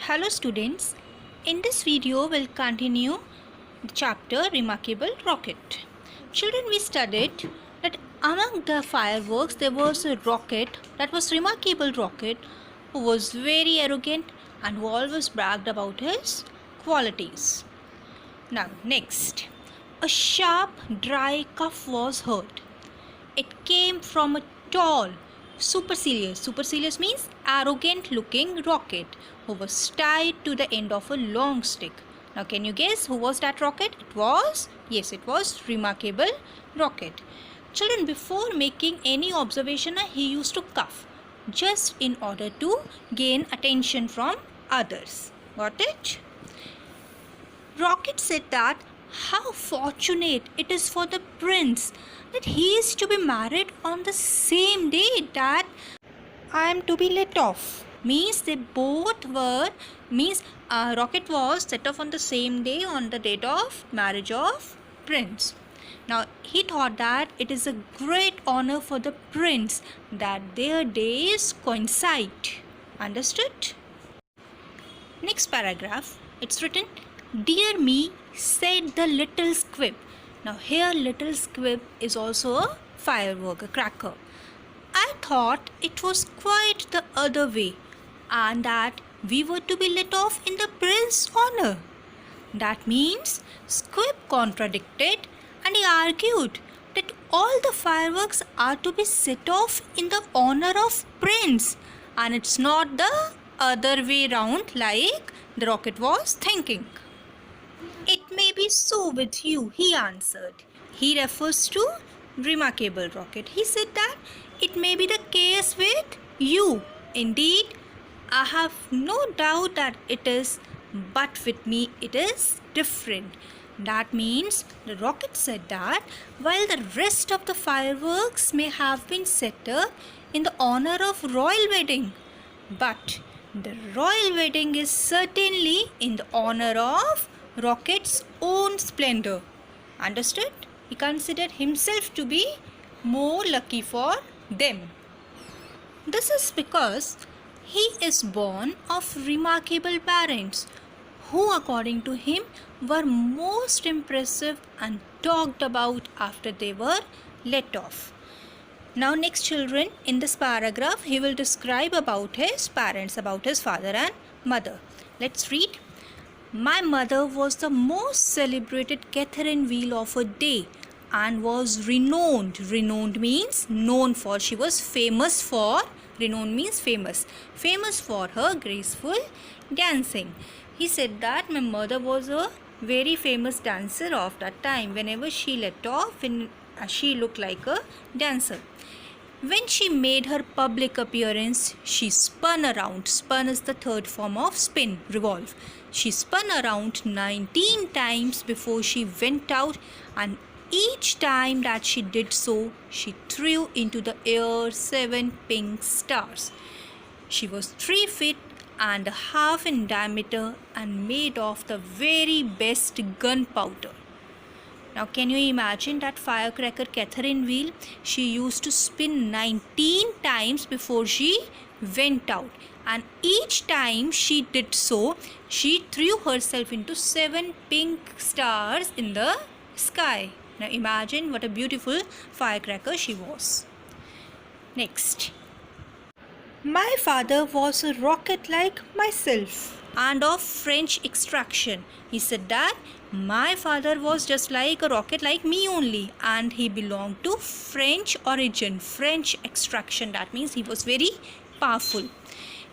Hello students, in this video we'll continue the chapter Remarkable Rocket. Children, we studied that among the fireworks there was a rocket, that was Remarkable Rocket, who was very arrogant and who always bragged about his qualities. Now next, a sharp dry cough was heard. It came from a tall, supercilious means arrogant looking rocket who was tied to the end of a long stick. Now can you guess who was that rocket? It was Remarkable Rocket. Children, before making any observation, he used to cough just in order to gain attention from others. Got it? Rocket said that how fortunate it is for the prince that he is to be married on the same day that I am to be let off. Means they both were, Rocket was set off on the same day on the date of marriage of prince. Now he thought that it is a great honor for the prince that their days coincide. Understood? Next paragraph, it's written, "Dear me," said the little squib. Now here little squib is also a firework, a cracker. "I thought it was quite the other way, and that we were to be let off in the prince's honor." That means Squib contradicted and he argued that all the fireworks are to be set off in the honor of prince and it's not the other way round like the rocket was thinking. "It may be so with you," he answered. He refers to Remarkable Rocket. He said that it may be the case with you. Indeed, I have no doubt that it is, but with me it is different. That means the rocket said that while the rest of the fireworks may have been set up in the honor of royal wedding, but the royal wedding is certainly in the honor of Rocket's own splendor. Understood? He considered himself to be more lucky for them. This is because he is born of remarkable parents who, according to him, were most impressive and talked about after they were let off. Now next, children, in this paragraph he will describe about his parents, about his father and mother. Let's read. "My mother was the most celebrated Catherine Wheel of her day and was renowned." Renowned means known for. She was famous for. Renowned means famous. Famous for her graceful dancing. He said that my mother was a very famous dancer of that time. Whenever she let off, she looked like a dancer. "When she made her public appearance, she spun around." Spun is the third form of spin, revolve. "She spun around 19 times before she went out, and each time that she did so, she threw into the air 7 pink stars. She was 3 feet and a half in diameter and made of the very best gunpowder." Now can you imagine that firecracker Catherine Wheel? She used to spin 19 times before she went out, and each time she did so, she threw herself into 7 pink stars in the sky. Now imagine what a beautiful firecracker she was. Next. "My father was a rocket like myself and of French extraction." He said that my father was just like a rocket like me only, and he belonged to French origin, French extraction. That means he was very powerful.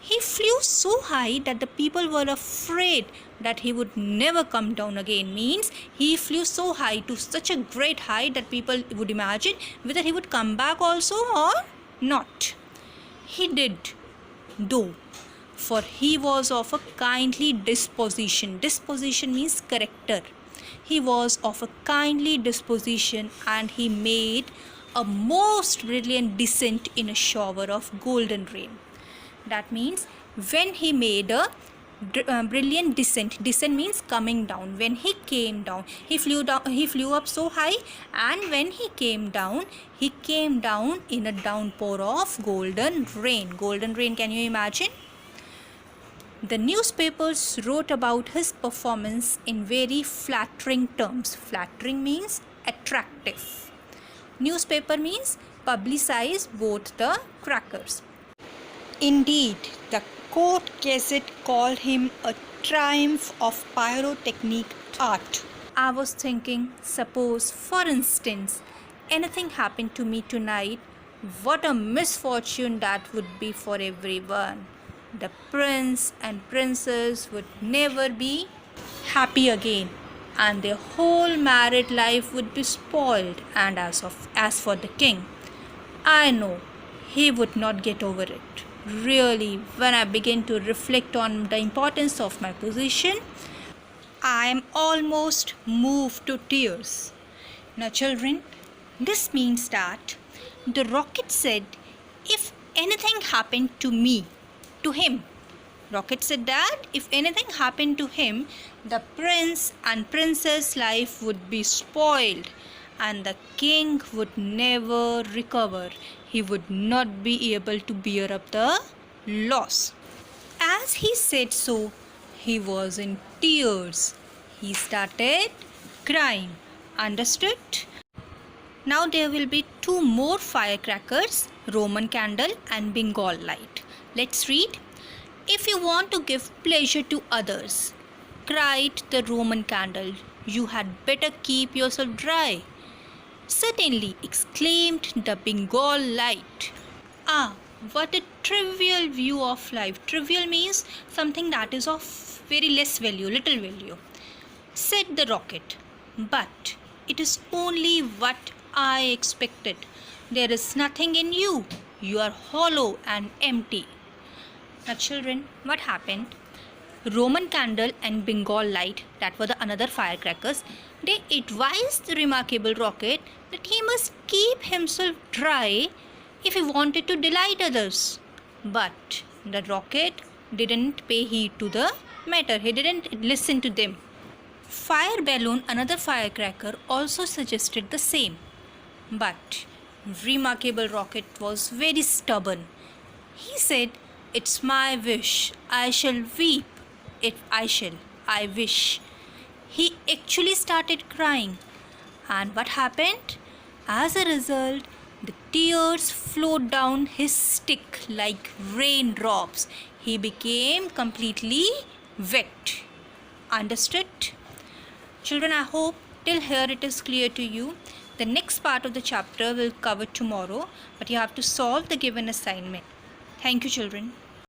"He flew so high that the people were afraid that he would never come down again." Means he flew so high, to such a great height, that people would imagine whether he would come back also or not. He did, though, for he was of a kindly disposition. Disposition means character. He was of a kindly disposition, and he made a most brilliant descent in a shower of golden rain. That means when he made a brilliant descent. Descent means coming down. When he came down, he flew up so high, and when he came down in a downpour of golden rain. Golden rain, can you imagine? The newspapers wrote about his performance in very flattering terms. Flattering means attractive. Newspaper means publicize both the crackers. Indeed, the court gazette called him a triumph of pyrotechnic art. I was thinking, suppose, for instance, anything happened to me tonight, what a misfortune that would be for everyone. The prince and princess would never be happy again, and their whole married life would be spoiled. And as for the king, I know he would not get over it. Really, when I begin to reflect on the importance of my position, I am almost moved to tears. Now, children, this means that the rocket said, if anything happened to him, Rocket said that if anything happened to him, the prince and princess life would be spoiled and the king would never recover. He would not be able to bear up the loss. As he said so, he was in tears. He started crying. Understood? Now there will be two more firecrackers, Roman candle and Bengal light. Let's read. If you want to give pleasure to others, cried the Roman candle, you had better keep yourself dry. Certainly, exclaimed the Bengal light. Ah, what a trivial view of life. Trivial means something that is of very less value, little value, said the rocket. But it is only what I expected. There is nothing in you. You are hollow and empty. Now, children, what happened? Roman candle and Bengal light, that were the another firecrackers, they advised the remarkable rocket that he must keep himself dry if he wanted to delight others. But the rocket didn't pay heed to the matter. He didn't listen to them. Fire balloon, another firecracker, also suggested the same. But remarkable rocket was very stubborn. He said, "It's my wish. I shall weep. If I wish." He actually started crying. And what happened? As a result, the tears flowed down his stick like raindrops. He became completely wet. Understood? Children, I hope till here it is clear to you. The next part of the chapter will cover tomorrow, but you have to solve the given assignment. Thank you, children.